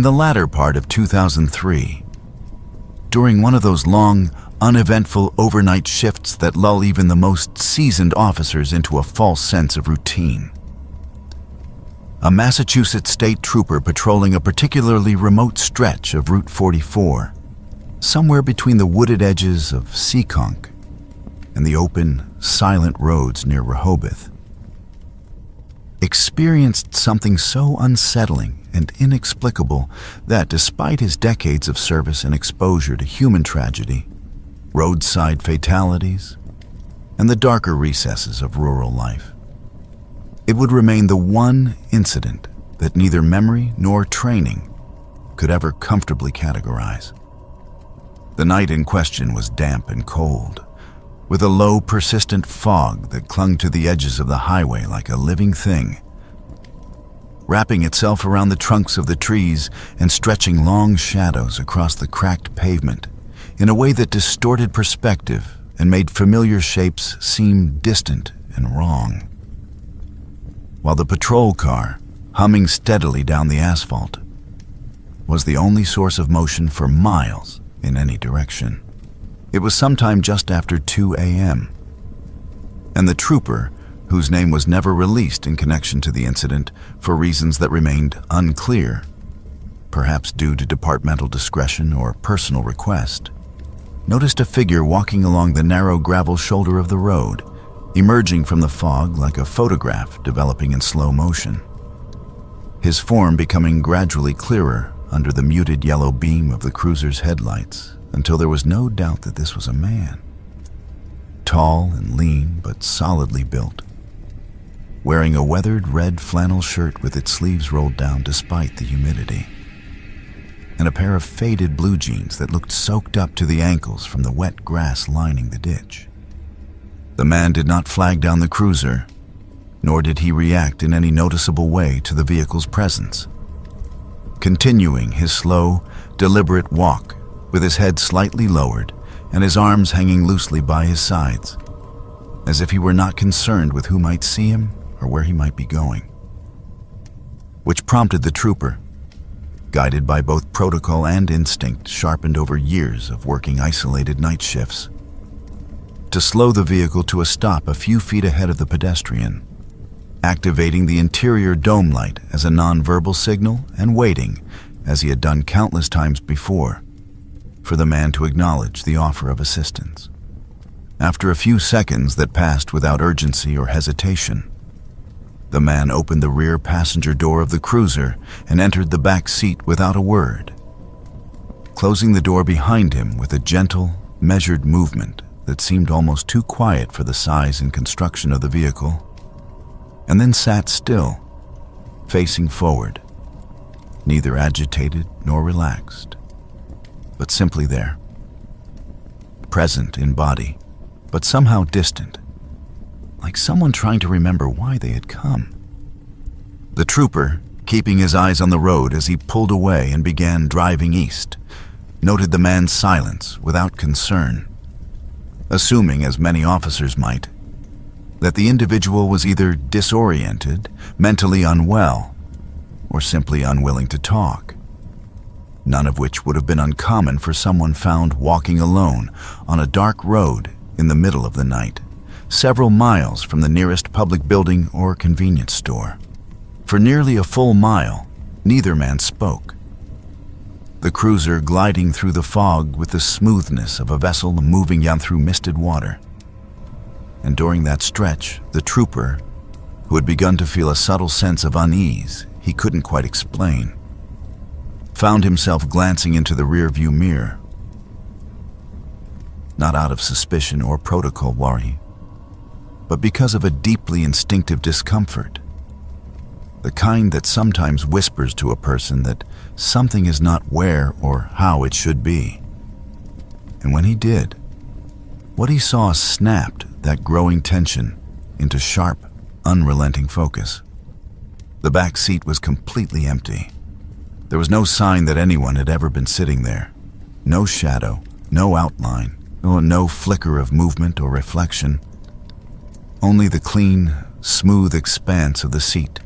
the latter part of 2003, during one of those long, uneventful overnight shifts that lull even the most seasoned officers into a false sense of routine. A Massachusetts state trooper patrolling a particularly remote stretch of Route 44, somewhere between the wooded edges of Seekonk and the open, silent roads near Rehoboth, experienced something so unsettling and inexplicable that, despite his decades of service and exposure to human tragedy, roadside fatalities, and the darker recesses of rural life, it would remain the one incident that neither memory nor training could ever comfortably categorize. The night in question was damp and cold, with a low, persistent fog that clung to the edges of the highway like a living thing, wrapping itself around the trunks of the trees and stretching long shadows across the cracked pavement in a way that distorted perspective and made familiar shapes seem distant and wrong. While the patrol car, humming steadily down the asphalt, was the only source of motion for miles in any direction. It was sometime just after 2 a.m., and the trooper, whose name was never released in connection to the incident for reasons that remained unclear, perhaps due to departmental discretion or personal request, noticed a figure walking along the narrow gravel shoulder of the road, emerging from the fog like a photograph developing in slow motion, his form becoming gradually clearer under the muted yellow beam of the cruiser's headlights until there was no doubt that this was a man, tall and lean but solidly built, wearing a weathered red flannel shirt with its sleeves rolled down despite the humidity, and a pair of faded blue jeans that looked soaked up to the ankles from the wet grass lining the ditch. The man did not flag down the cruiser, nor did he react in any noticeable way to the vehicle's presence, continuing his slow, deliberate walk with his head slightly lowered and his arms hanging loosely by his sides, as if he were not concerned with who might see him or where he might be going. Which prompted the trooper, guided by both protocol and instinct sharpened over years of working isolated night shifts, to slow the vehicle to a stop a few feet ahead of the pedestrian, activating the interior dome light as a non-verbal signal and waiting, as he had done countless times before, for the man to acknowledge the offer of assistance. After a few seconds that passed without urgency or hesitation, the man opened the rear passenger door of the cruiser and entered the back seat without a word, closing the door behind him with a gentle, measured movement that seemed almost too quiet for the size and construction of the vehicle, and then sat still, facing forward, neither agitated nor relaxed, but simply there, present in body, but somehow distant, like someone trying to remember why they had come. The trooper, keeping his eyes on the road as he pulled away and began driving east, noted the man's silence without concern, assuming, as many officers might, that the individual was either disoriented, mentally unwell, or simply unwilling to talk, none of which would have been uncommon for someone found walking alone on a dark road in the middle of the night, several miles from the nearest public building or convenience store. For nearly a full mile, neither man spoke, the cruiser gliding through the fog with the smoothness of a vessel moving down through misted water. And during that stretch, the trooper, who had begun to feel a subtle sense of unease he couldn't quite explain, found himself glancing into the rearview mirror, not out of suspicion or protocol worry, but because of a deeply instinctive discomfort, the kind that sometimes whispers to a person that something is not where or how it should be. And when he did, what he saw snapped that growing tension into sharp, unrelenting focus. The back seat was completely empty. There was no sign that anyone had ever been sitting there. No shadow, no outline, no flicker of movement or reflection. Only the clean, smooth expanse of the seat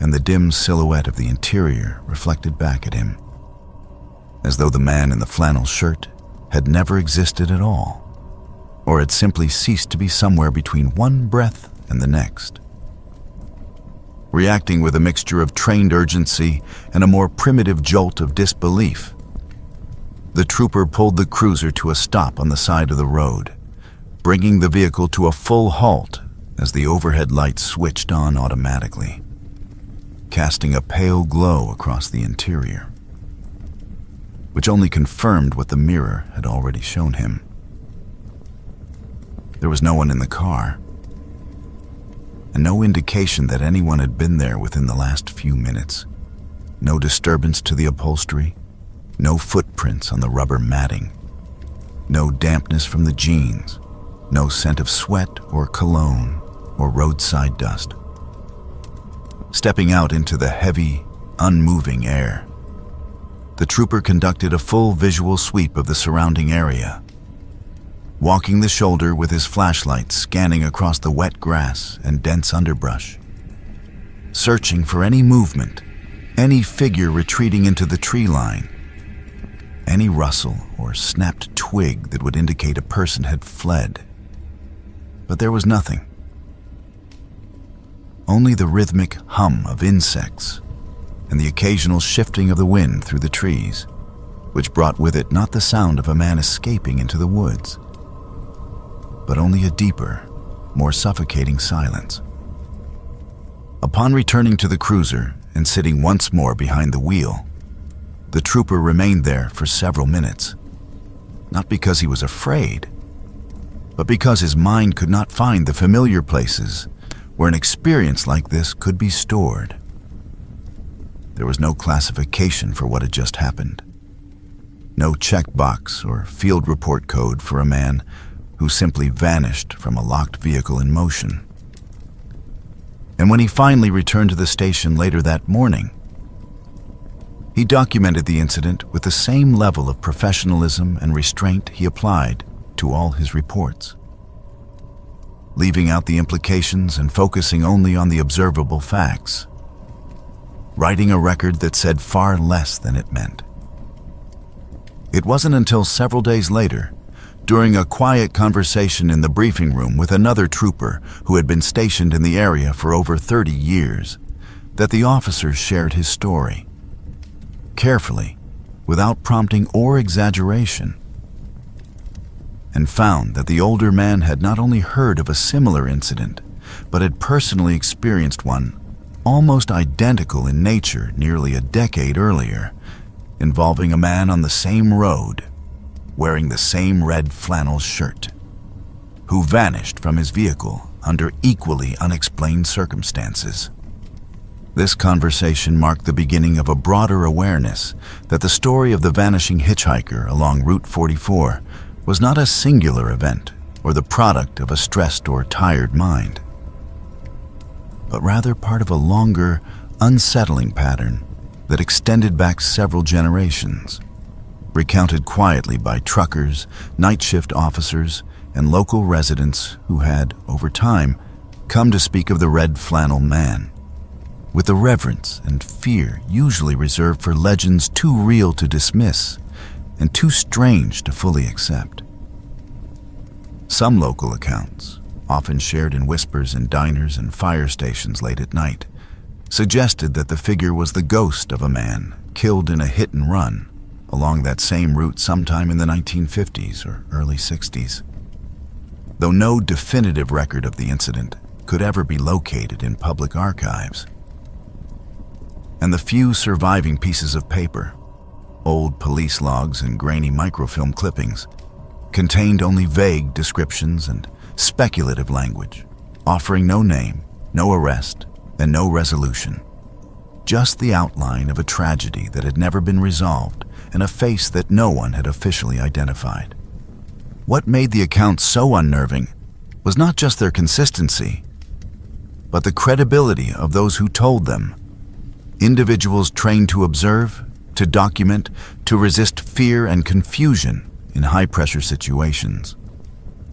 and the dim silhouette of the interior reflected back at him. as though the man in the flannel shirt had never existed at all, or had simply ceased to be somewhere between one breath and the next. Reacting with a mixture of trained urgency and a more primitive jolt of disbelief, the trooper pulled the cruiser to a stop on the side of the road, bringing the vehicle to a full halt as the overhead lights switched on automatically, casting a pale glow across the interior, which only confirmed what the mirror had already shown him. There was no one in the car, and no indication that anyone had been there within the last few minutes. No disturbance to the upholstery, no footprints on the rubber matting, no dampness from the jeans, no scent of sweat or cologne or roadside dust. Stepping out into the heavy, unmoving air, the trooper conducted a full visual sweep of the surrounding area, walking the shoulder with his flashlight scanning across the wet grass and dense underbrush, searching for any movement, any figure retreating into the tree line, any rustle or snapped twig that would indicate a person had fled. But there was nothing. Only the rhythmic hum of insects and the occasional shifting of the wind through the trees, which brought with it not the sound of a man escaping into the woods, but only a deeper, more suffocating silence. Upon returning to the cruiser and sitting once more behind the wheel, the trooper remained there for several minutes, not because he was afraid, but because his mind could not find the familiar places where an experience like this could be stored. There was no classification for what had just happened, no checkbox or field report code for a man who simply vanished from a locked vehicle in motion. And when he finally returned to the station later that morning, he documented the incident with the same level of professionalism and restraint he applied to all his reports, leaving out the implications and focusing only on the observable facts, writing a record that said far less than it meant. It wasn't until several days later, during a quiet conversation in the briefing room with another trooper who had been stationed in the area for over 30 years, that the officer shared his story, carefully, without prompting or exaggeration, and found that the older man had not only heard of a similar incident, but had personally experienced one almost identical in nature nearly a decade earlier, involving a man on the same road, wearing the same red flannel shirt, who vanished from his vehicle under equally unexplained circumstances. This conversation marked the beginning of a broader awareness that the story of the vanishing hitchhiker along Route 44 was not a singular event or the product of a stressed or tired mind, but rather part of a longer, unsettling pattern that extended back several generations, recounted quietly by truckers, night shift officers, and local residents who had, over time, come to speak of the red flannel man, with the reverence and fear usually reserved for legends too real to dismiss and too strange to fully accept. Some local accounts, often shared in whispers in diners and fire stations late at night, suggested that the figure was the ghost of a man killed in a hit and run along that same route sometime in the 1950s or early 60s. Though no definitive record of the incident could ever be located in public archives, and the few surviving pieces of paper, old police logs and grainy microfilm clippings, contained only vague descriptions and speculative language, offering no name, no arrest, and no resolution. Just the outline of a tragedy that had never been resolved and a face that no one had officially identified. What made the accounts so unnerving was not just their consistency, but the credibility of those who told them. Individuals trained to observe, to document, to resist fear and confusion in high-pressure situations,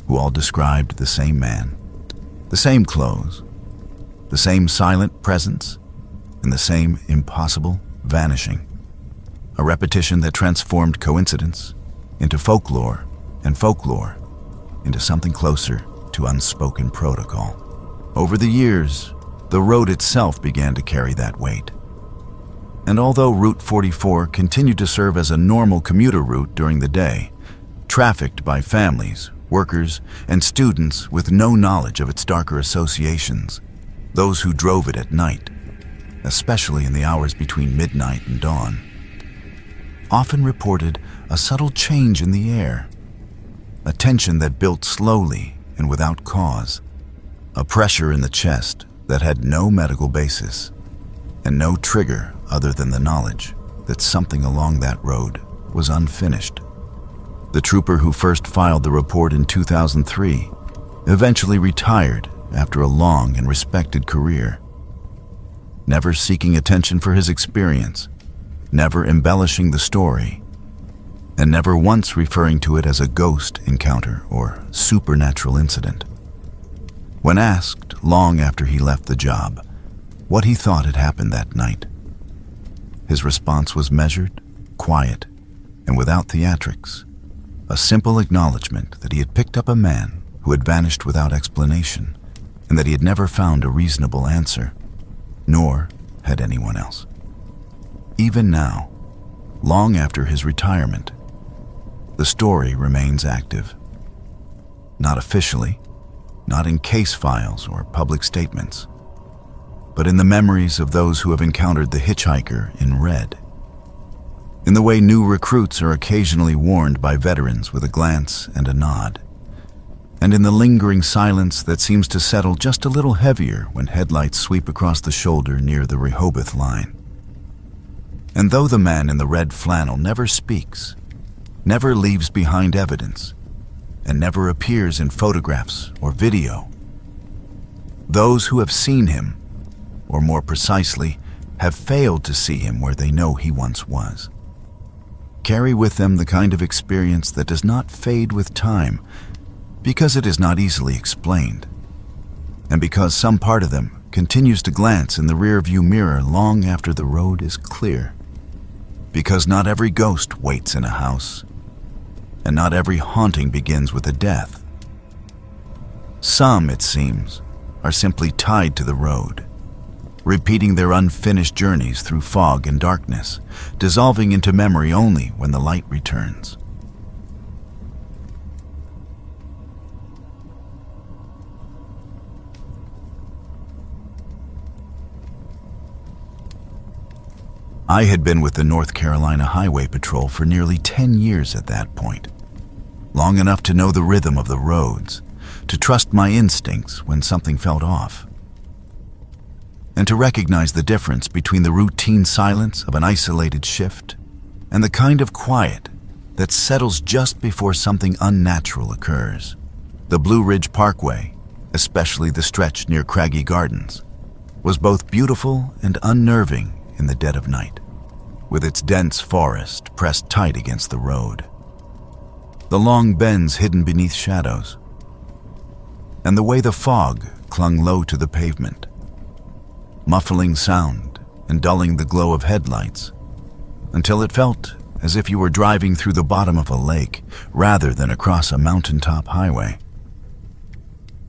who all described the same man, the same clothes, the same silent presence, and the same impossible vanishing. a repetition that transformed coincidence into folklore and folklore into something closer to unspoken protocol. Over the years, the road itself began to carry that weight. And although Route 44 continued to serve as a normal commuter route during the day, trafficked by families, workers, and students with no knowledge of its darker associations, those who drove it at night, especially in the hours between midnight and dawn, often reported a subtle change in the air, a tension that built slowly and without cause, a pressure in the chest that had no medical basis and no trigger other than the knowledge that something along that road was unfinished. The trooper who first filed the report in 2003 eventually retired after a long and respected career, never seeking attention for his experience, never embellishing the story, and never once referring to it as a ghost encounter or supernatural incident. When asked, long after he left the job, what he thought had happened that night, his response was measured, quiet, and without theatrics, a simple acknowledgement that he had picked up a man who had vanished without explanation, and that he had never found a reasonable answer, nor had anyone else. Even now, long after his retirement, the story remains active. Not officially, not in case files or public statements, but in the memories of those who have encountered the hitchhiker in red, in the way new recruits are occasionally warned by veterans with a glance and a nod, and in the lingering silence that seems to settle just a little heavier when headlights sweep across the shoulder near the Rehoboth line. And though the man in the red flannel never speaks, never leaves behind evidence, and never appears in photographs or video, those who have seen him, or more precisely, have failed to see him where they know he once was, carry with them the kind of experience that does not fade with time because it is not easily explained, and because some part of them continues to glance in the rearview mirror long after the road is clear, because not every ghost waits in a house, and not every haunting begins with a death. Some, it seems, are simply tied to the road, repeating their unfinished journeys through fog and darkness, dissolving into memory only when the light returns. I had been with the North Carolina Highway Patrol for nearly 10 years at that point, long enough to know the rhythm of the roads, to trust my instincts when something felt off, and to recognize the difference between the routine silence of an isolated shift and the kind of quiet that settles just before something unnatural occurs. The Blue Ridge Parkway, especially the stretch near Craggy Gardens, was both beautiful and unnerving in the dead of night, with its dense forest pressed tight against the road, the long bends hidden beneath shadows, and the way the fog clung low to the pavement, muffling sound and dulling the glow of headlights, until it felt as if you were driving through the bottom of a lake rather than across a mountaintop highway.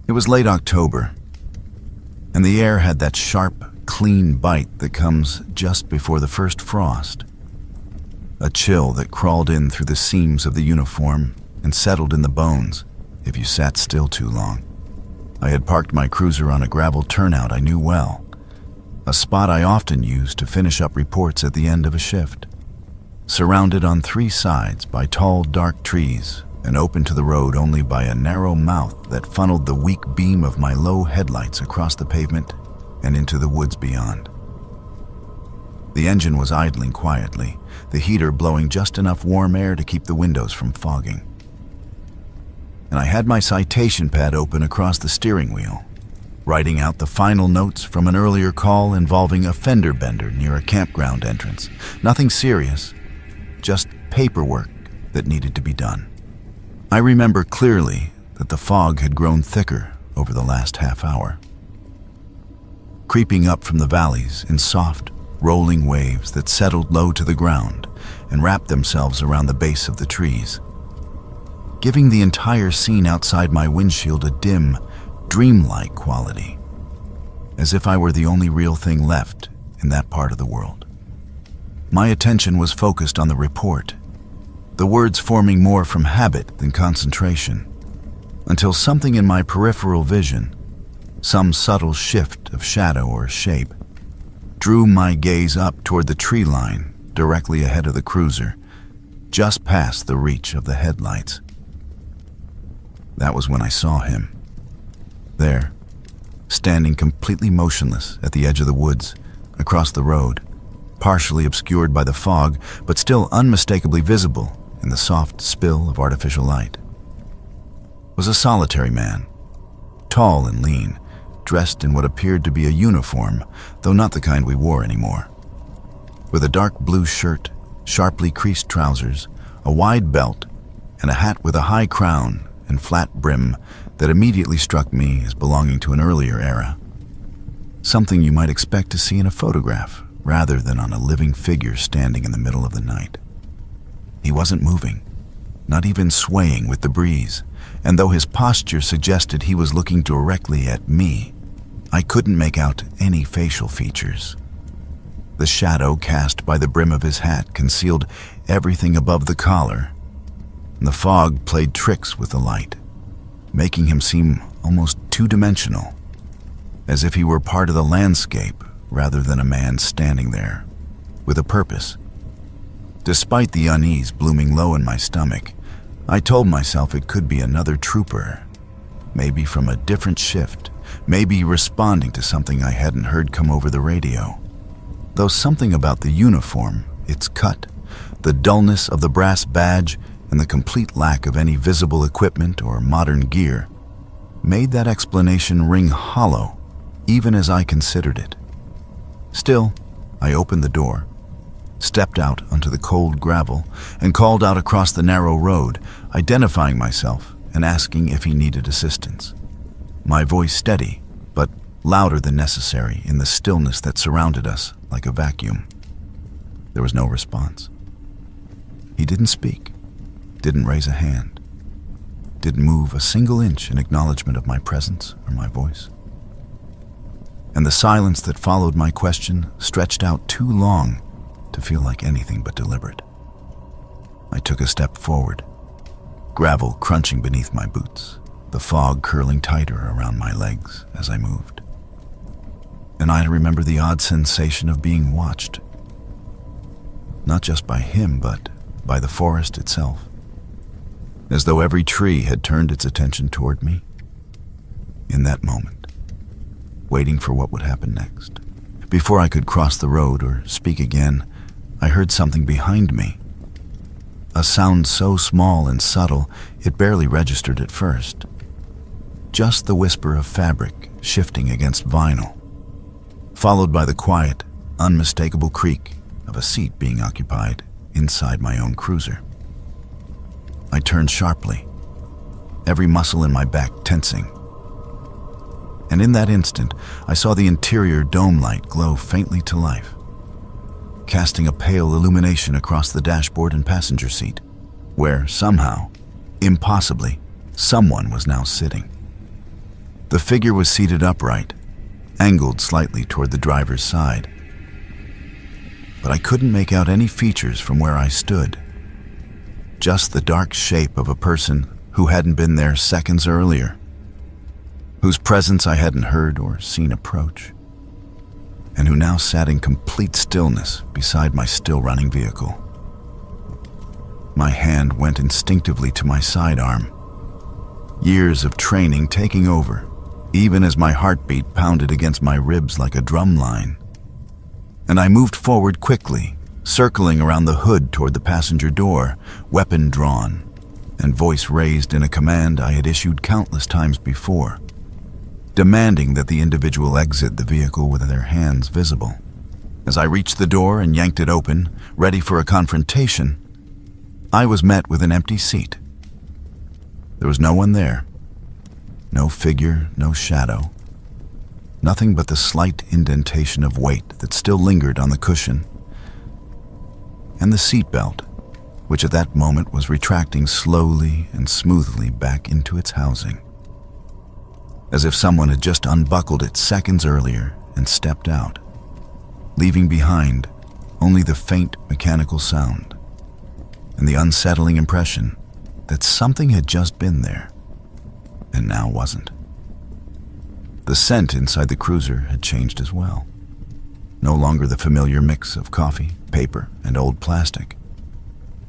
It was late October, and the air had that sharp, clean bite that comes just before the first frost, a chill that crawled in through the seams of the uniform and settled in the bones if you sat still too long. I had parked my cruiser on a gravel turnout I knew well, a spot I often used to finish up reports at the end of a shift, surrounded on three sides by tall, dark trees and open to the road only by a narrow mouth that funneled the weak beam of my low headlights across the pavement and into the woods beyond. The engine was idling quietly, the heater blowing just enough warm air to keep the windows from fogging. And I had my citation pad open across the steering wheel, writing out the final notes from an earlier call involving a fender bender near a campground entrance. Nothing serious, just paperwork that needed to be done. I remember clearly that the fog had grown thicker over the last half hour, creeping up from the valleys in soft, rolling waves that settled low to the ground and wrapped themselves around the base of the trees, giving the entire scene outside my windshield a dim, dreamlike quality, as if I were the only real thing left in that part of the world. My attention was focused on the report, the words forming more from habit than concentration, until something in my peripheral vision, some subtle shift of shadow or shape, drew my gaze up toward the tree line directly ahead of the cruiser, just past the reach of the headlights. That was when I saw him. There, standing completely motionless at the edge of the woods, across the road, partially obscured by the fog, but still unmistakably visible in the soft spill of artificial light, was a solitary man, tall and lean, dressed in what appeared to be a uniform, though not the kind we wore anymore. With a dark blue shirt, sharply creased trousers, a wide belt, and a hat with a high crown and flat brim that immediately struck me as belonging to an earlier era. Something you might expect to see in a photograph, rather than on a living figure standing in the middle of the night. He wasn't moving, not even swaying with the breeze, and though his posture suggested he was looking directly at me, I couldn't make out any facial features. The shadow cast by the brim of his hat concealed everything above the collar, and the fog played tricks with the light, making him seem almost two-dimensional, as if he were part of the landscape rather than a man standing there with a purpose. Despite the unease blooming low in my stomach, I told myself it could be another trooper, maybe from a different shift, maybe responding to something I hadn't heard come over the radio. Though something about the uniform, its cut, the dullness of the brass badge, and the complete lack of any visible equipment or modern gear made that explanation ring hollow, even as I considered it. Still, I opened the door, stepped out onto the cold gravel, and called out across the narrow road, identifying myself and asking if he needed assistance. My voice steady, but louder than necessary in the stillness that surrounded us like a vacuum. There was no response. He didn't speak, didn't raise a hand, didn't move a single inch in acknowledgement of my presence or my voice. And the silence that followed my question stretched out too long to feel like anything but deliberate. I took a step forward, gravel crunching beneath my boots, the fog curling tighter around my legs as I moved. And I remember the odd sensation of being watched, not just by him, but by the forest itself, as though every tree had turned its attention toward me in that moment, waiting for what would happen next. Before I could cross the road or speak again, I heard something behind me. A sound so small and subtle, it barely registered at first. Just the whisper of fabric shifting against vinyl, followed by the quiet, unmistakable creak of a seat being occupied inside my own cruiser. I turned sharply, every muscle in my back tensing. And in that instant, I saw the interior dome light glow faintly to life, casting a pale illumination across the dashboard and passenger seat, where somehow, impossibly, someone was now sitting. The figure was seated upright, angled slightly toward the driver's side, but I couldn't make out any features from where I stood. Just the dark shape of a person who hadn't been there seconds earlier, whose presence I hadn't heard or seen approach, and who now sat in complete stillness beside my still-running vehicle. My hand went instinctively to my sidearm, years of training taking over, even as my heartbeat pounded against my ribs like a drum line. And I moved forward quickly, circling around the hood toward the passenger door, weapon drawn, and voice raised in a command I had issued countless times before, demanding that the individual exit the vehicle with their hands visible. As I reached the door and yanked it open, ready for a confrontation, I was met with an empty seat. There was no one there. No figure, no shadow. Nothing but the slight indentation of weight that still lingered on the cushion. and the seatbelt, which at that moment was retracting slowly and smoothly back into its housing, as if someone had just unbuckled it seconds earlier and stepped out, leaving behind only the faint mechanical sound and the unsettling impression that something had just been there and now wasn't. The scent inside the cruiser had changed as well. No longer the familiar mix of coffee, paper, and old plastic,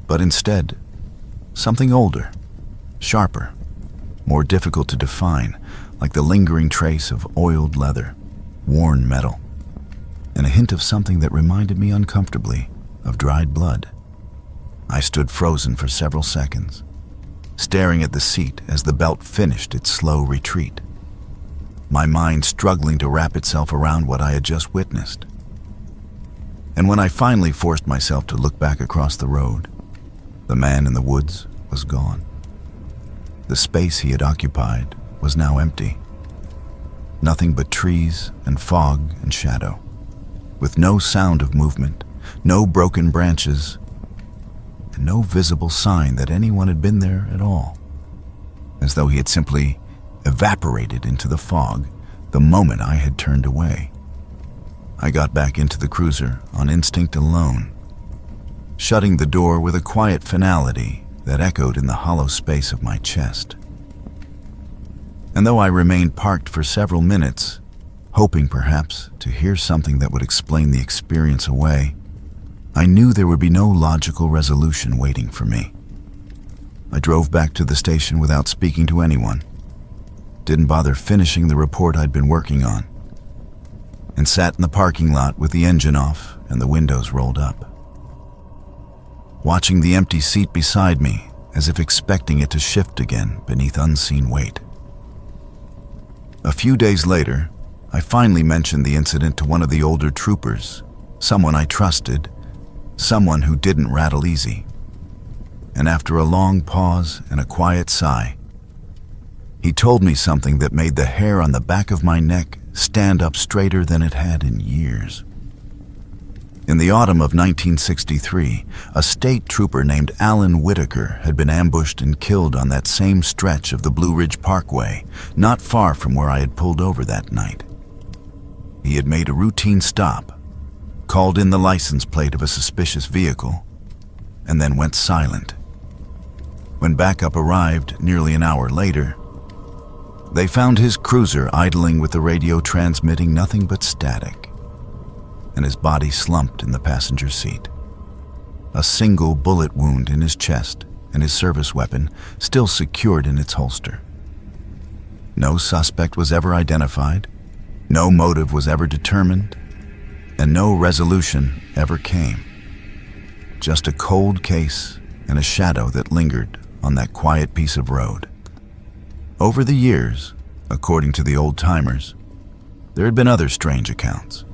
but instead something older, sharper, more difficult to define, like the lingering trace of oiled leather, worn metal, and a hint of something that reminded me uncomfortably of dried blood. I stood frozen for several seconds, staring at the seat as the belt finished its slow retreat, my mind struggling to wrap itself around what I had just witnessed. And when I finally forced myself to look back across the road, the man in the woods was gone. The space he had occupied was now empty. Nothing but trees and fog and shadow, with no sound of movement, no broken branches, and no visible sign that anyone had been there at all, as though he had simply evaporated into the fog the moment I had turned away. I got back into the cruiser on instinct alone, shutting the door with a quiet finality that echoed in the hollow space of my chest. And though I remained parked for several minutes, hoping perhaps to hear something that would explain the experience away, I knew there would be no logical resolution waiting for me. I drove back to the station without speaking to anyone, didn't bother finishing the report I'd been working on, and sat in the parking lot with the engine off and the windows rolled up, watching the empty seat beside me as if expecting it to shift again beneath unseen weight. A few days later, I finally mentioned the incident to one of the older troopers, someone I trusted, someone who didn't rattle easy. And after a long pause and a quiet sigh, he told me something that made the hair on the back of my neck stand up straighter than it had in years. In the autumn of 1963, a state trooper named Alan Whitaker had been ambushed and killed on that same stretch of the Blue Ridge Parkway, not far from where I had pulled over that night. He had made a routine stop, called in the license plate of a suspicious vehicle, and then went silent. When backup arrived nearly an hour later, they found his cruiser idling with the radio transmitting nothing but static, and his body slumped in the passenger seat. A single bullet wound in his chest and his service weapon still secured in its holster. No suspect was ever identified, no motive was ever determined, and no resolution ever came. Just a cold case and a shadow that lingered on that quiet piece of road. Over the years, according to the old-timers, there had been other strange accounts.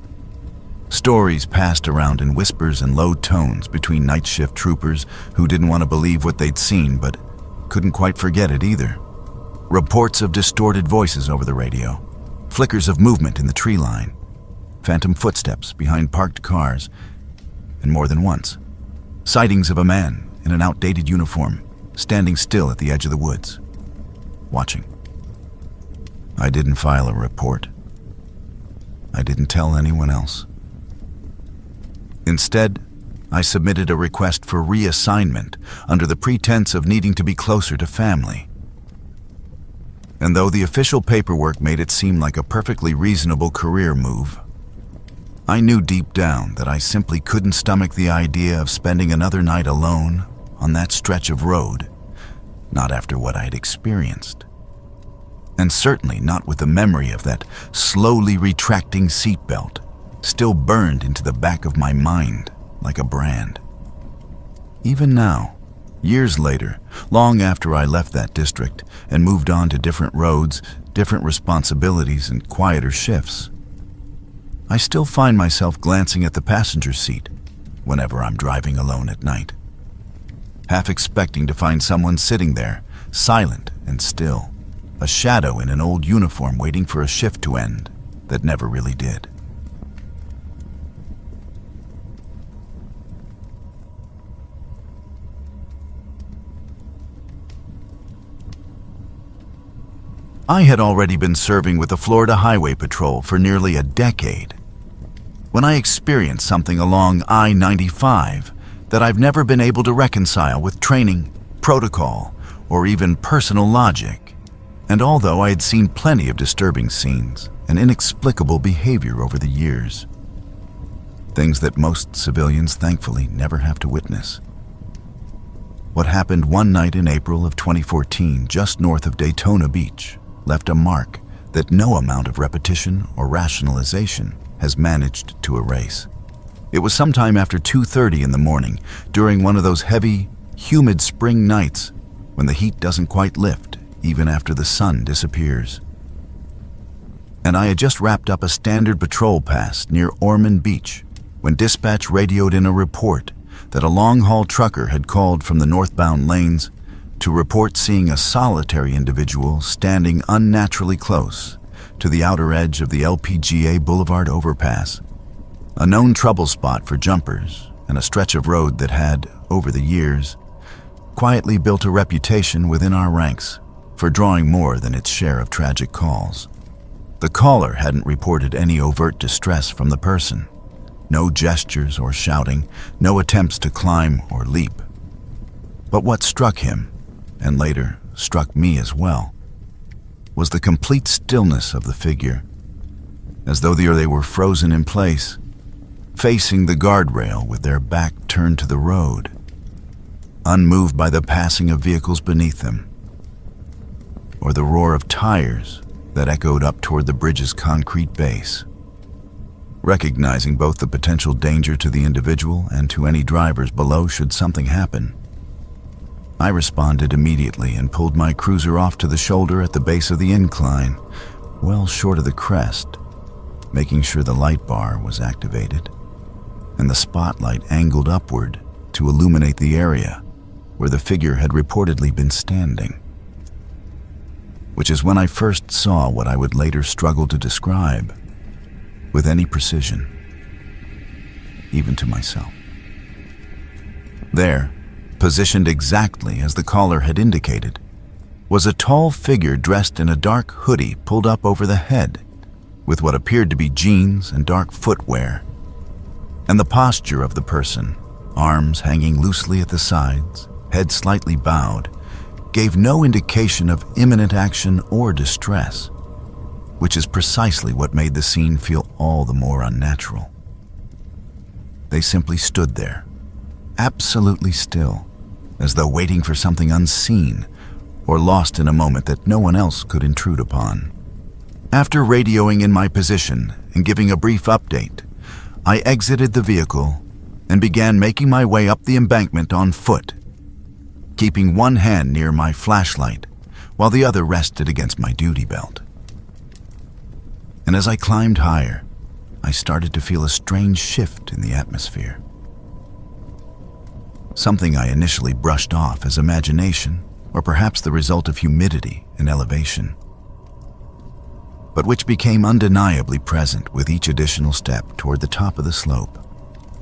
Stories passed around in whispers and low tones between night shift troopers who didn't want to believe what they'd seen but couldn't quite forget it either. Reports of distorted voices over the radio, flickers of movement in the tree line, phantom footsteps behind parked cars, and more than once, sightings of a man in an outdated uniform standing still at the edge of the woods, watching. I didn't file a report. I didn't tell anyone else. Instead, I submitted a request for reassignment under the pretense of needing to be closer to family. And though the official paperwork made it seem like a perfectly reasonable career move, I knew deep down that I simply couldn't stomach the idea of spending another night alone on that stretch of road, not after what I had experienced. And certainly not with the memory of that slowly retracting seatbelt still burned into the back of my mind like a brand. Even now, years later, long after I left that district and moved on to different roads, different responsibilities, and quieter shifts, I still find myself glancing at the passenger seat whenever I'm driving alone at night, half expecting to find someone sitting there, silent and still, a shadow in an old uniform waiting for a shift to end that never really did. I had already been serving with the Florida Highway Patrol for nearly a decade when I experienced something along I-95 that I've never been able to reconcile with training, protocol, or even personal logic. And although I had seen plenty of disturbing scenes and inexplicable behavior over the years, things that most civilians thankfully never have to witness, what happened one night in April of 2014 just north of Daytona Beach left a mark that no amount of repetition or rationalization has managed to erase. It was sometime after 2:30 in the morning during one of those heavy, humid spring nights when the heat doesn't quite lift even after the sun disappears. And I had just wrapped up a standard patrol pass near Ormond Beach when dispatch radioed in a report that a long-haul trucker had called from the northbound lanes to report seeing a solitary individual standing unnaturally close to the outer edge of the LPGA Boulevard overpass, a known trouble spot for jumpers and a stretch of road that had, over the years, quietly built a reputation within our ranks for drawing more than its share of tragic calls. The caller hadn't reported any overt distress from the person. No gestures or shouting, no attempts to climb or leap. But what struck him, and later struck me as well, was the complete stillness of the figure, as though they were frozen in place, facing the guardrail with their back turned to the road, unmoved by the passing of vehicles beneath them, or the roar of tires that echoed up toward the bridge's concrete base. Recognizing both the potential danger to the individual and to any drivers below should something happen, I responded immediately and pulled my cruiser off to the shoulder at the base of the incline, well short of the crest, making sure the light bar was activated and the spotlight angled upward to illuminate the area where the figure had reportedly been standing. Which is when I first saw what I would later struggle to describe with any precision, even to myself. There, positioned exactly as the caller had indicated, was a tall figure dressed in a dark hoodie pulled up over the head, with what appeared to be jeans and dark footwear. And the posture of the person, arms hanging loosely at the sides, head slightly bowed, gave no indication of imminent action or distress, which is precisely what made the scene feel all the more unnatural. They simply stood there, absolutely still, as though waiting for something unseen or lost in a moment that no one else could intrude upon. After radioing in my position and giving a brief update, I exited the vehicle and began making my way up the embankment on foot, keeping one hand near my flashlight while the other rested against my duty belt. And as I climbed higher, I started to feel a strange shift in the atmosphere. Something I initially brushed off as imagination, or perhaps the result of humidity and elevation, but which became undeniably present with each additional step toward the top of the slope.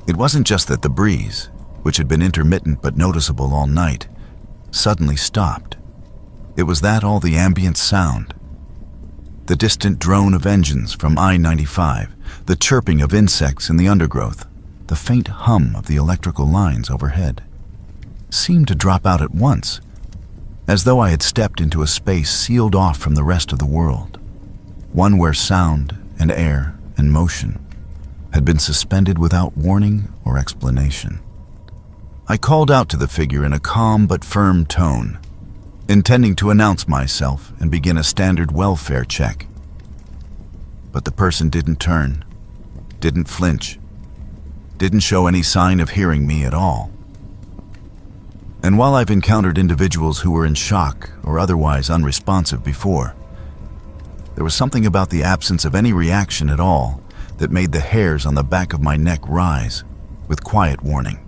It wasn't just that the breeze, which had been intermittent but noticeable all night, suddenly stopped. It was that all the ambient sound, the distant drone of engines from I-95, the chirping of insects in the undergrowth, the faint hum of the electrical lines overhead, seemed to drop out at once, as though I had stepped into a space sealed off from the rest of the world, one where sound and air and motion had been suspended without warning or explanation. I called out to the figure in a calm but firm tone, intending to announce myself and begin a standard welfare check. But the person didn't turn, didn't flinch, didn't show any sign of hearing me at all. And while I've encountered individuals who were in shock or otherwise unresponsive before, there was something about the absence of any reaction at all that made the hairs on the back of my neck rise with quiet warning.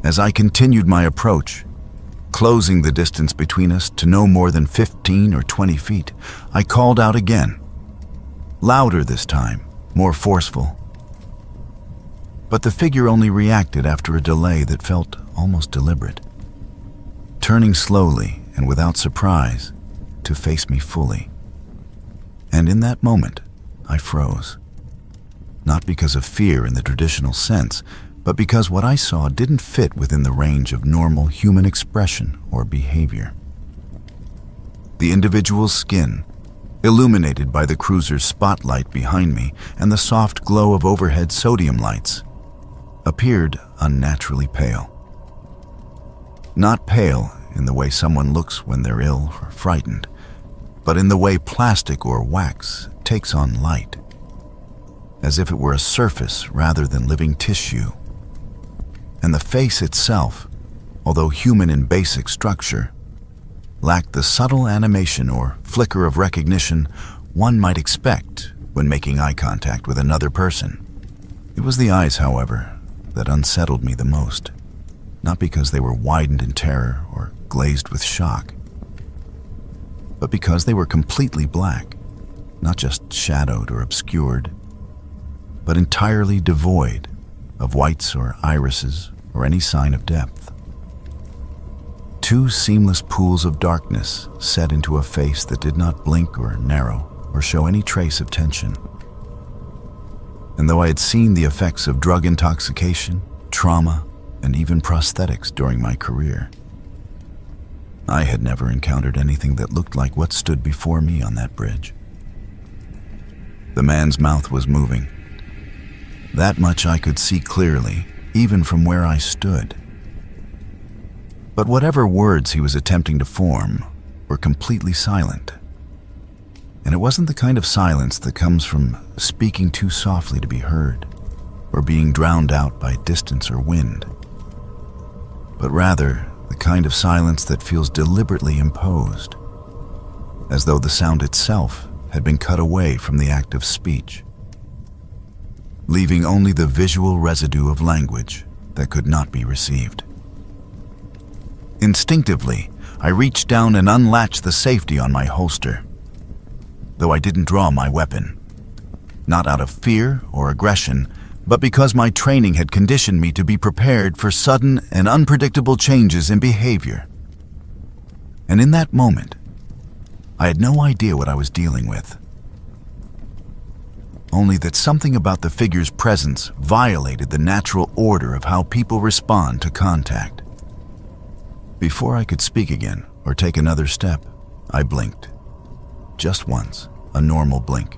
As I continued my approach, closing the distance between us to no more than 15 or 20 feet, I called out again, louder this time, more forceful. But the figure only reacted after a delay that felt almost deliberate. Turning slowly and without surprise, to face me fully. And in that moment, I froze. Not because of fear in the traditional sense, but because what I saw didn't fit within the range of normal human expression or behavior. The individual's skin, illuminated by the cruiser's spotlight behind me and the soft glow of overhead sodium lights, appeared unnaturally pale. Not pale in the way someone looks when they're ill or frightened, but in the way plastic or wax takes on light, as if it were a surface rather than living tissue. And the face itself, although human in basic structure, lacked the subtle animation or flicker of recognition one might expect when making eye contact with another person. It was the eyes, however, that unsettled me the most, not because they were widened in terror or glazed with shock, but because they were completely black, not just shadowed or obscured, but entirely devoid of whites or irises or any sign of depth. Two seamless pools of darkness set into a face that did not blink or narrow or show any trace of tension. And though I had seen the effects of drug intoxication, trauma, and even prosthetics during my career, I had never encountered anything that looked like what stood before me on that bridge. The man's mouth was moving. That much I could see clearly, even from where I stood. But whatever words he was attempting to form were completely silent. And it wasn't the kind of silence that comes from speaking too softly to be heard, or being drowned out by distance or wind, but rather the kind of silence that feels deliberately imposed, as though the sound itself had been cut away from the act of speech, leaving only the visual residue of language that could not be received. Instinctively, I reached down and unlatched the safety on my holster, though I didn't draw my weapon, not out of fear or aggression, but because my training had conditioned me to be prepared for sudden and unpredictable changes in behavior. And in that moment, I had no idea what I was dealing with, only that something about the figure's presence violated the natural order of how people respond to contact. Before I could speak again or take another step, I blinked. Just once, a normal blink,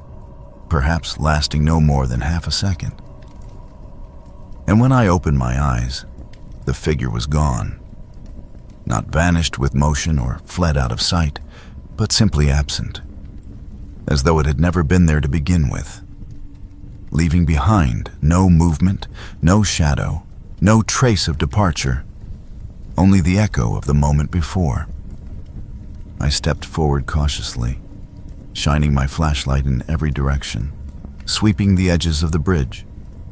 perhaps lasting no more than half a second. And when I opened my eyes, the figure was gone. Not vanished with motion or fled out of sight, but simply absent, as though it had never been there to begin with, leaving behind no movement, no shadow, no trace of departure, only the echo of the moment before. I stepped forward cautiously, shining my flashlight in every direction, sweeping the edges of the bridge,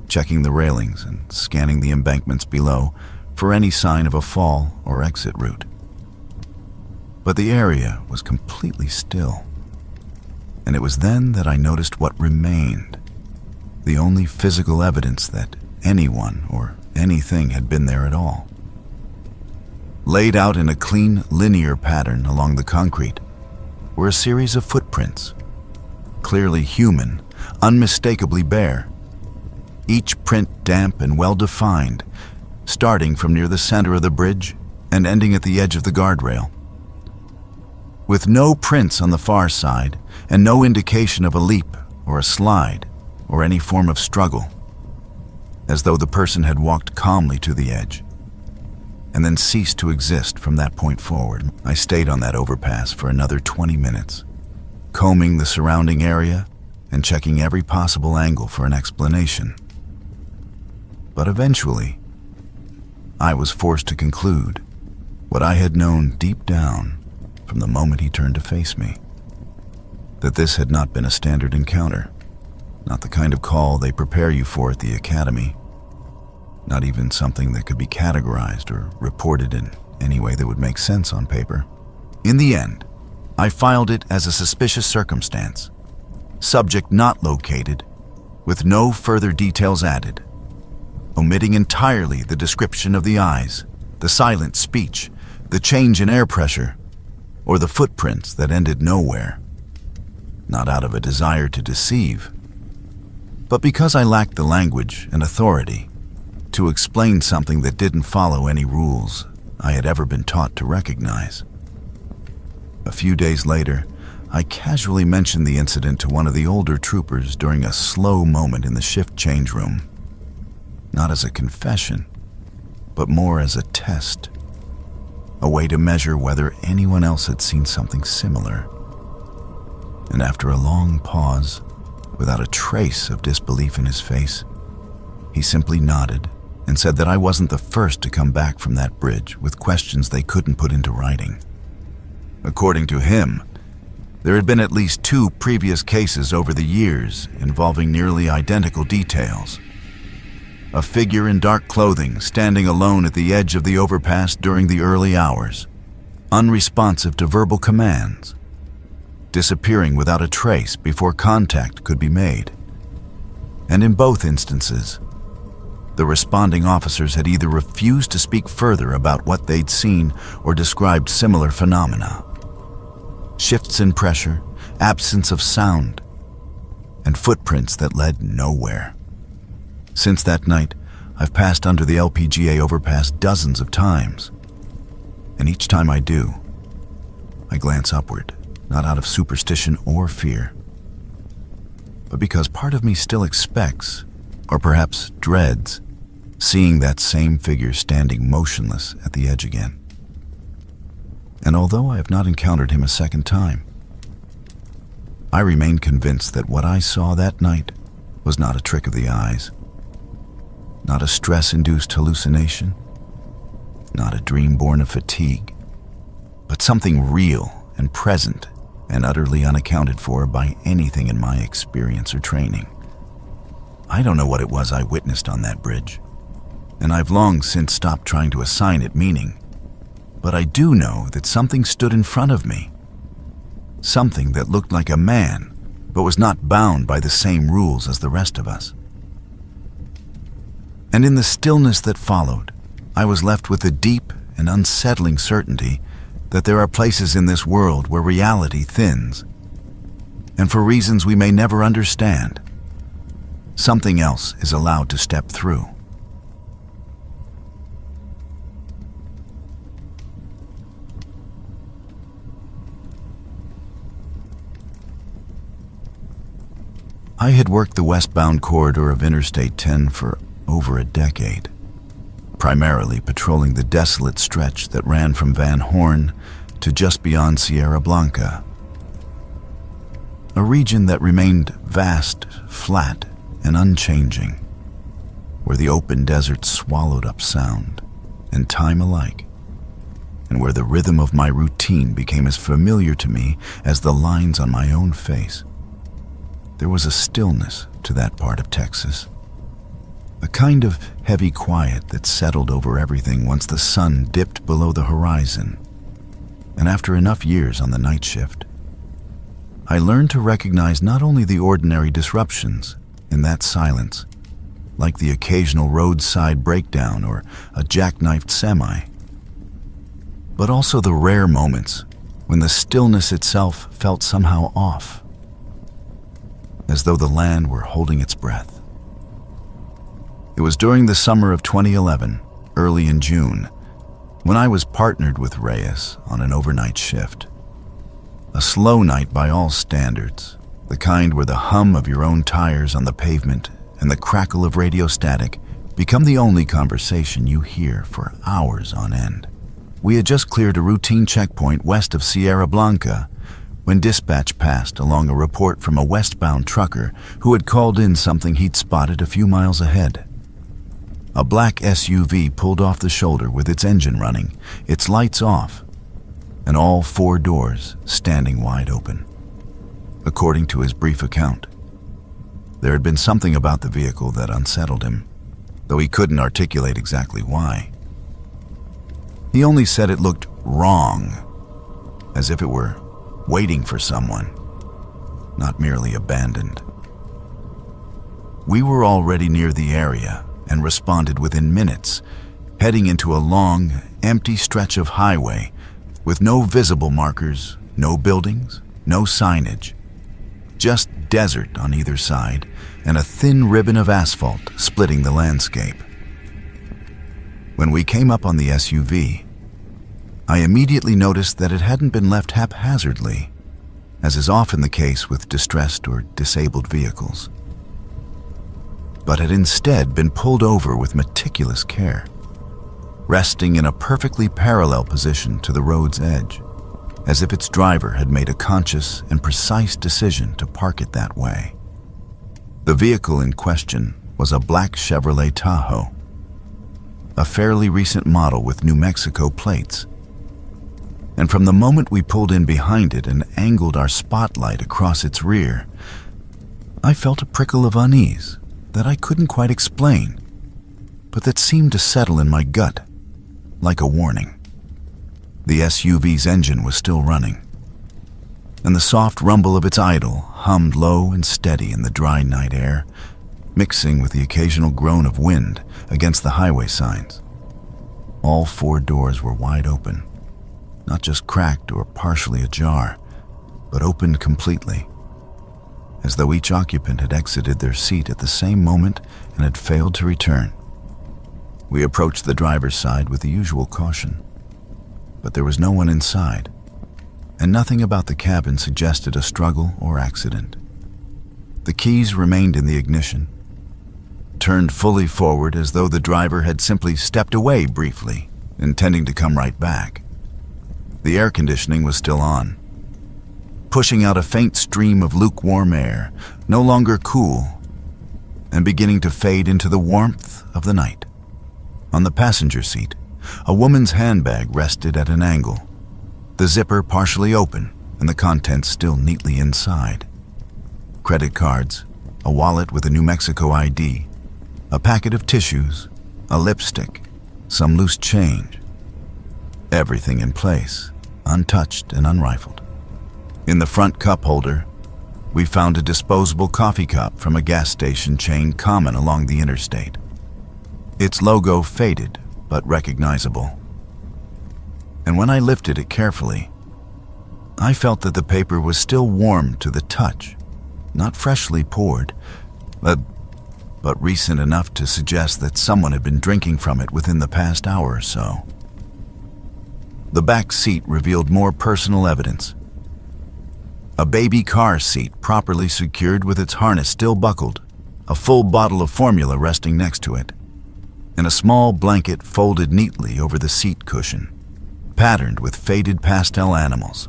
checking the railings and scanning the embankments below for any sign of a fall or exit route. But the area was completely still, and it was then that I noticed what remained, the only physical evidence that anyone or anything had been there at all. Laid out in a clean, linear pattern along the concrete were a series of footprints, clearly human, unmistakably bare, each print damp and well-defined, starting from near the center of the bridge and ending at the edge of the guardrail. With no prints on the far side and no indication of a leap or a slide or any form of struggle, as though the person had walked calmly to the edge and then ceased to exist from that point forward. I stayed on that overpass for another 20 minutes, combing the surrounding area and checking every possible angle for an explanation. But eventually, I was forced to conclude what I had known deep down from the moment he turned to face me, that this had not been a standard encounter, not the kind of call they prepare you for at the academy, not even something that could be categorized or reported in any way that would make sense on paper. In the end, I filed it as a suspicious circumstance, subject not located, with no further details added, omitting entirely the description of the eyes, the silent speech, the change in air pressure, or the footprints that ended nowhere, not out of a desire to deceive, but because I lacked the language and authority to explain something that didn't follow any rules I had ever been taught to recognize. A few days later, I casually mentioned the incident to one of the older troopers during a slow moment in the shift change room, not as a confession, but more as a test, a way to measure whether anyone else had seen something similar. And after a long pause, without a trace of disbelief in his face, he simply nodded and said that I wasn't the first to come back from that bridge with questions they couldn't put into writing. According to him, there had been at least 2 previous cases over the years involving nearly identical details. A figure in dark clothing standing alone at the edge of the overpass during the early hours, unresponsive to verbal commands, disappearing without a trace before contact could be made. And in both instances, the responding officers had either refused to speak further about what they'd seen or described similar phenomena. Shifts in pressure, absence of sound, and footprints that led nowhere. Since that night, I've passed under the LPGA overpass dozens of times, and each time I do, I glance upward, not out of superstition or fear, but because part of me still expects, or perhaps dreads, seeing that same figure standing motionless at the edge again. And although I have not encountered him a second time, I remain convinced that what I saw that night was not a trick of the eyes, not a stress-induced hallucination, not a dream born of fatigue, but something real and present and utterly unaccounted for by anything in my experience or training. I don't know what it was I witnessed on that bridge, and I've long since stopped trying to assign it meaning. But I do know that something stood in front of me. Something that looked like a man, but was not bound by the same rules as the rest of us. And in the stillness that followed, I was left with a deep and unsettling certainty that there are places in this world where reality thins, and for reasons we may never understand, something else is allowed to step through. I had worked the westbound corridor of Interstate 10 for over a decade, primarily patrolling the desolate stretch that ran from Van Horn to just beyond Sierra Blanca, a region that remained vast, flat, and unchanging, where the open desert swallowed up sound and time alike, and where the rhythm of my routine became as familiar to me as the lines on my own face. There was a stillness to that part of Texas, a kind of heavy quiet that settled over everything once the sun dipped below the horizon. And after enough years on the night shift, I learned to recognize not only the ordinary disruptions in that silence, like the occasional roadside breakdown or a jackknifed semi, but also the rare moments when the stillness itself felt somehow off, as though the land were holding its breath. It was during the summer of 2011, early in June, when I was partnered with Reyes on an overnight shift. A slow night by all standards, the kind where the hum of your own tires on the pavement and the crackle of radio static become the only conversation you hear for hours on end. We had just cleared a routine checkpoint west of Sierra Blanca when dispatch passed along a report from a westbound trucker who had called in something he'd spotted a few miles ahead. A black SUV pulled off the shoulder with its engine running, its lights off, and all 4 doors standing wide open. According to his brief account, there had been something about the vehicle that unsettled him, though he couldn't articulate exactly why. He only said it looked wrong, as if it were waiting for someone, not merely abandoned. We were already near the area and responded within minutes, heading into a long, empty stretch of highway with no visible markers, no buildings, no signage. Just desert on either side and a thin ribbon of asphalt splitting the landscape. When we came up on the SUV, I immediately noticed that it hadn't been left haphazardly, as is often the case with distressed or disabled vehicles, but had instead been pulled over with meticulous care, resting in a perfectly parallel position to the road's edge, as if its driver had made a conscious and precise decision to park it that way. The vehicle in question was a black Chevrolet Tahoe, a fairly recent model with New Mexico plates. And from the moment we pulled in behind it and angled our spotlight across its rear, I felt a prickle of unease that I couldn't quite explain, but that seemed to settle in my gut like a warning. The SUV's engine was still running, and the soft rumble of its idle hummed low and steady in the dry night air, mixing with the occasional groan of wind against the highway signs. All 4 doors were wide open, not just cracked or partially ajar, but opened completely, as though each occupant had exited their seat at the same moment and had failed to return. We approached the driver's side with the usual caution, but there was no one inside, and nothing about the cabin suggested a struggle or accident. The keys remained in the ignition, turned fully forward as though the driver had simply stepped away briefly, intending to come right back. The air conditioning was still on, pushing out a faint stream of lukewarm air, no longer cool, and beginning to fade into the warmth of the night. On the passenger seat, a woman's handbag rested at an angle, the zipper partially open and the contents still neatly inside. Credit cards, a wallet with a New Mexico ID, a packet of tissues, a lipstick, some loose change. Everything in place, untouched and unrifled. In the front cup holder, we found a disposable coffee cup from a gas station chain common along the interstate. Its logo faded but recognizable. And when I lifted it carefully, I felt that the paper was still warm to the touch, not freshly poured, but recent enough to suggest that someone had been drinking from it within the past hour or so. The back seat revealed more personal evidence. A baby car seat properly secured with its harness still buckled, a full bottle of formula resting next to it, and a small blanket folded neatly over the seat cushion, patterned with faded pastel animals,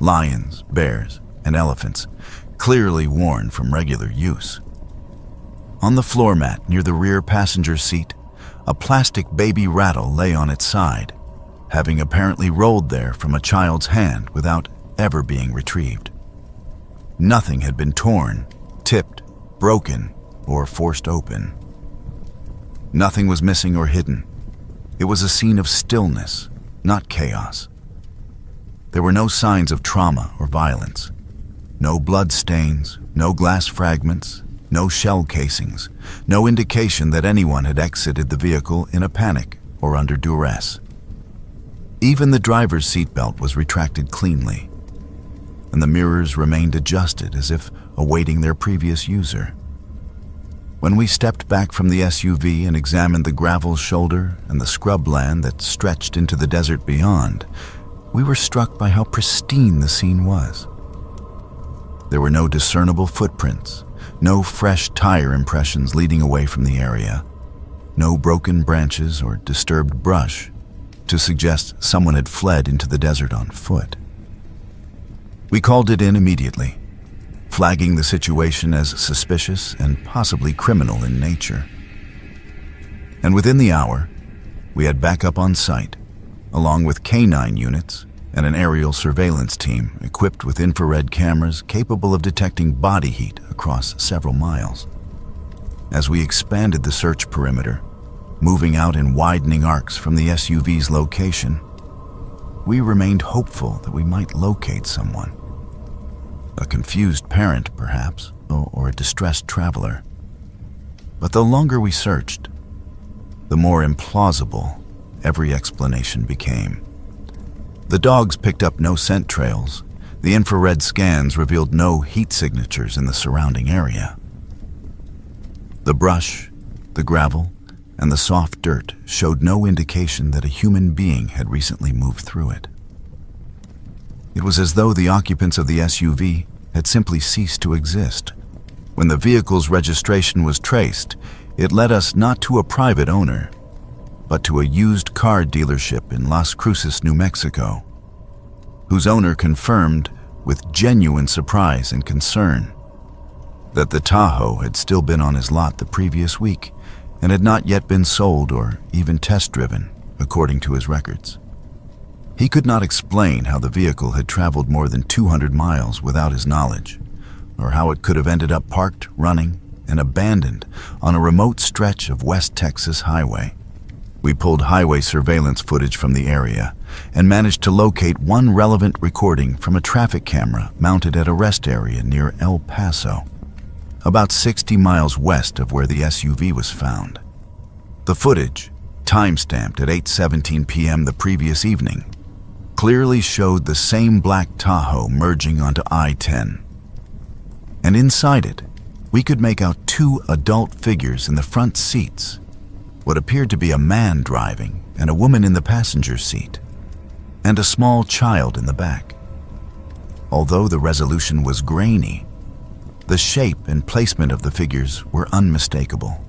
lions, bears, and elephants, clearly worn from regular use. On the floor mat near the rear passenger seat, a plastic baby rattle lay on its side, having apparently rolled there from a child's hand without ever being retrieved. Nothing had been torn, tipped, broken, or forced open. Nothing was missing or hidden. It was a scene of stillness, not chaos. There were no signs of trauma or violence. No blood stains, no glass fragments, no shell casings, no indication that anyone had exited the vehicle in a panic or under duress. Even the driver's seatbelt was retracted cleanly, and the mirrors remained adjusted as if awaiting their previous user. When we stepped back from the SUV and examined the gravel shoulder and the scrubland that stretched into the desert beyond, we were struck by how pristine the scene was. There were no discernible footprints, no fresh tire impressions leading away from the area, no broken branches or disturbed brush to suggest someone had fled into the desert on foot. We called it in immediately, flagging the situation as suspicious and possibly criminal in nature. And within the hour, we had backup on site, along with K9 units and an aerial surveillance team equipped with infrared cameras capable of detecting body heat across several miles. As we expanded the search perimeter, moving out in widening arcs from the SUV's location, we remained hopeful that we might locate someone. A confused parent, perhaps, or a distressed traveler. But the longer we searched, the more implausible every explanation became. The dogs picked up no scent trails. The infrared scans revealed no heat signatures in the surrounding area. The brush, the gravel, and the soft dirt showed no indication that a human being had recently moved through it. It was as though the occupants of the SUV had simply ceased to exist. When the vehicle's registration was traced, it led us not to a private owner, but to a used car dealership in Las Cruces, New Mexico, whose owner confirmed with genuine surprise and concern that the Tahoe had still been on his lot the previous week and had not yet been sold or even test-driven, according to his records. He could not explain how the vehicle had traveled more than 200 miles without his knowledge, or how it could have ended up parked, running, and abandoned on a remote stretch of West Texas highway. We pulled highway surveillance footage from the area and managed to locate one relevant recording from a traffic camera mounted at a rest area near El Paso, about 60 miles west of where the SUV was found. The footage, time-stamped at 8:17 p.m. the previous evening, clearly showed the same black Tahoe merging onto I-10. And inside it, we could make out two adult figures in the front seats, what appeared to be a man driving and a woman in the passenger seat, and a small child in the back. Although the resolution was grainy, the shape and placement of the figures were unmistakable.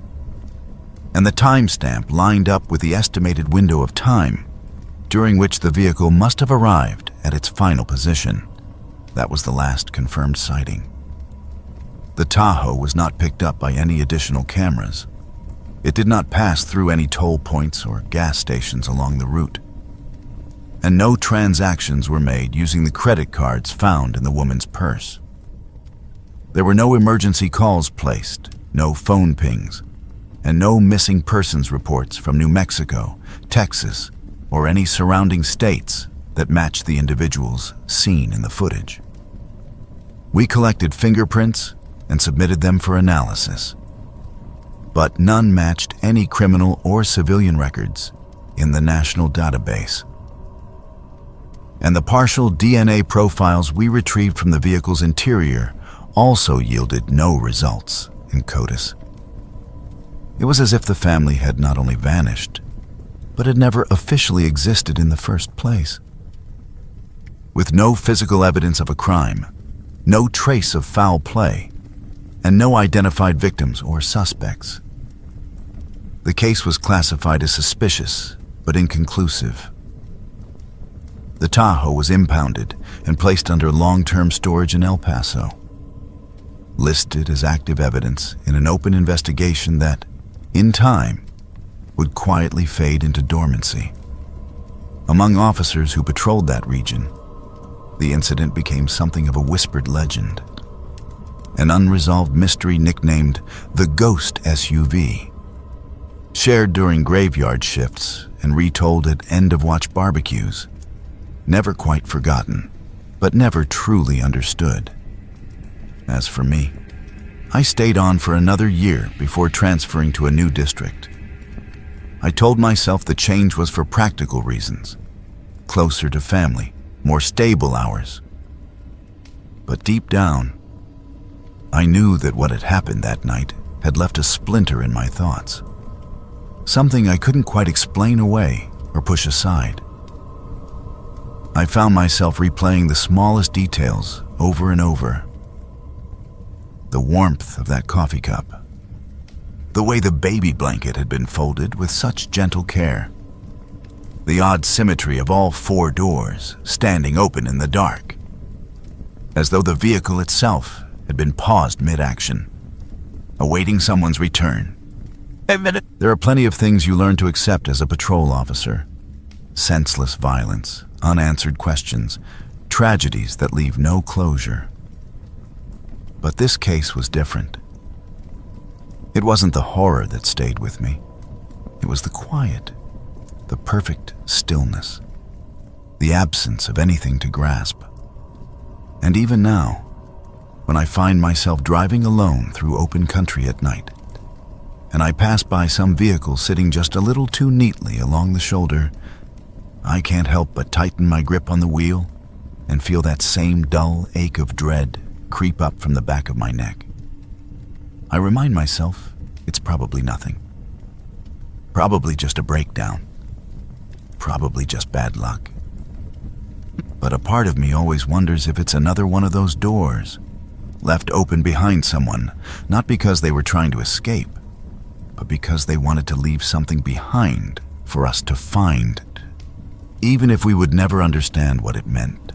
And the timestamp lined up with the estimated window of time during which the vehicle must have arrived at its final position. That was the last confirmed sighting. The Tahoe was not picked up by any additional cameras. It did not pass through any toll points or gas stations along the route. And no transactions were made using the credit cards found in the woman's purse. There were no emergency calls placed, no phone pings, and no missing persons reports from New Mexico, Texas, or any surrounding states that matched the individuals seen in the footage. We collected fingerprints and submitted them for analysis, but none matched any criminal or civilian records in the national database. And the partial DNA profiles we retrieved from the vehicle's interior also yielded no results in CODIS. It was as if the family had not only vanished, but had never officially existed in the first place. With no physical evidence of a crime, no trace of foul play, and no identified victims or suspects, the case was classified as suspicious but inconclusive. The Tahoe was impounded and placed under long-term storage in El Paso, listed as active evidence in an open investigation that, in time, would quietly fade into dormancy. Among officers who patrolled that region, the incident became something of a whispered legend, an unresolved mystery nicknamed the Ghost SUV, shared during graveyard shifts and retold at end-of-watch barbecues, never quite forgotten, but never truly understood. As for me, I stayed on for another year before transferring to a new district. I told myself the change was for practical reasons, closer to family, more stable hours. But deep down, I knew that what had happened that night had left a splinter in my thoughts, something I couldn't quite explain away or push aside. I found myself replaying the smallest details over and over. The warmth of that coffee cup, the way the baby blanket had been folded with such gentle care, the odd symmetry of all four doors standing open in the dark, as though the vehicle itself had been paused mid-action, awaiting someone's return. There are plenty of things you learn to accept as a patrol officer: senseless violence, unanswered questions, tragedies that leave no closure. But this case was different. It wasn't the horror that stayed with me. It was the quiet, the perfect stillness, the absence of anything to grasp. And even now, when I find myself driving alone through open country at night, and I pass by some vehicle sitting just a little too neatly along the shoulder, I can't help but tighten my grip on the wheel and feel that same dull ache of dread creep up from the back of my neck. I remind myself it's probably nothing. Probably just a breakdown. Probably just bad luck. But a part of me always wonders if it's another one of those doors left open behind someone, not because they were trying to escape, but because they wanted to leave something behind for us to find, even if we would never understand what it meant.